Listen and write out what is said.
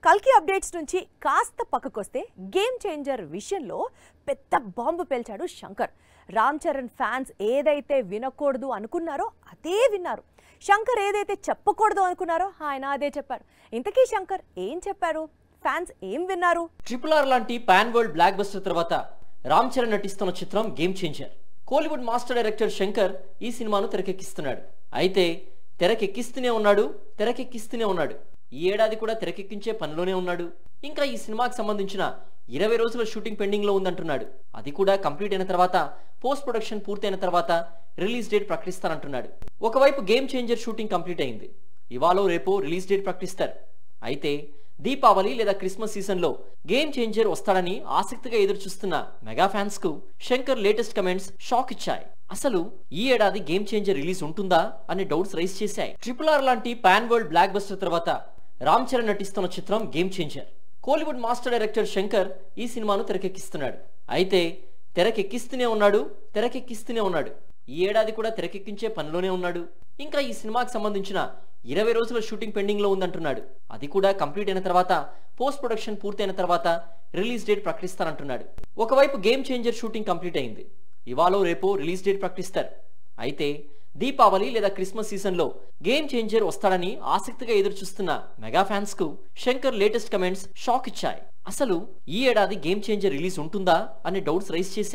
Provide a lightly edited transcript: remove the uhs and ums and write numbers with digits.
కల్కి అప్డేట్స్ నుంచి కాస్త పక్కకొస్తే గేమ్ చేంజర్ విషయంలో పెద్ద బాంబు పేల్చాడు శంకర్. రామ్ చరణ్ ఫ్యాన్స్ ఏదైతే వినకూడదు అనుకున్నారో అదే విన్నారు. శంకర్ ఏదైతే చెప్పకూడదు అనుకున్నారో ఆయన అదే చెప్పారు. ఇంతకీ శంకర్ ఏం చెప్పారు? ఫ్యాన్స్ ఏం విన్నారు? RRR లాంటి పాన్ వరల్డ్ బ్లాక్ బస్టర్ తర్వాత రామ్ చరణ్ నటిస్తున్న చిత్రం game changer. Kollywood master director Shankar ఈ సినిమాను తెరకెక్కిస్తున్నాడు. అయితే తెరకెక్కిస్తూనే ఉన్నాడు. ఈ ఏడాది కూడా తెరకెక్కించే పనిలోనే ఉన్నాడు. ఇంకా ఈ సినిమాకి సంబంధించిన 20 రోజుల షూటింగ్ పెండింగ్ లో ఉందంటున్నాడు. అది కూడా కంప్లీట్ అయిన తర్వాత, పోస్ట్ ప్రొడక్షన్ పూర్తయిన తర్వాత రిలీజ్ డేట్ ప్రకటిస్తానంటున్నాడు. ఒకవైపు గేమ్ చేంజర్ షూటింగ్ కంప్లీట్ అయింది. ఇవాళ రేపో రిలీజ్ డేట్ ప్రకటిస్తారు. అయితే దీపావళి లేదా క్రిస్మస్ సీజన్ లో గేమ్ చేంజర్ వస్తాడని ఆసక్తిగా ఎదురుచూస్తున్న మెగా ఫ్యాన్స్ కు శంకర్ లేటెస్ట్ కమెంట్స్ షాక్ ఇచ్చాయి. అసలు ఈ ఏడాది గేమ్ చేంజర్ రిలీజ్ ఉంటుందా అనే డౌట్స్ రైజ్ చేశాయి. RRR లాంటి పాన్ వరల్డ్ బ్లాక్ బస్టర్ తర్వాత రామ్ చరణ్ నటిస్తున్న చిత్రం game changer. Kollywood master director Shankar ఈ సినిమాను తెరకెక్కిస్తున్నాడు. అయితే తెరకెక్కిస్తూనే ఉన్నాడు. ఈ ఏడాది కూడా తెరకెక్కించే పనిలోనే ఉన్నాడు. ఇంకా ఈ సినిమాకి సంబంధించిన 20 రోజుల షూటింగ్ పెండింగ్ లో ఉందంటున్నాడు. అది కూడా కంప్లీట్ అయిన తర్వాత, పోస్ట్ ప్రొడక్షన్ పూర్తయిన తర్వాత రిలీజ్ డేట్ ప్రకటిస్తానంటున్నాడు. ఒకవైపు గేమ్ చేంజర్ షూటింగ్ కంప్లీట్ అయింది. ఇవాళ రేపో రిలీజ్ డేట్ ప్రకటిస్తారు. అయితే దీపావళి లేదా క్రిస్మస్ సీజన్ లో గేమ్ చేంజర్ వస్తాడని ఆసక్తిగా ఎదురుచూస్తున్న మెగా ఫ్యాన్స్ కు శంకర్ లేటెస్ట్ కమెంట్స్ షాక్ ఇచ్చాయి. అసలు ఈ ఏడాది గేమ్ చేంజర్ రిలీజ్ ఉంటుందా అనే డౌట్స్ రైజ్ చేశాయి.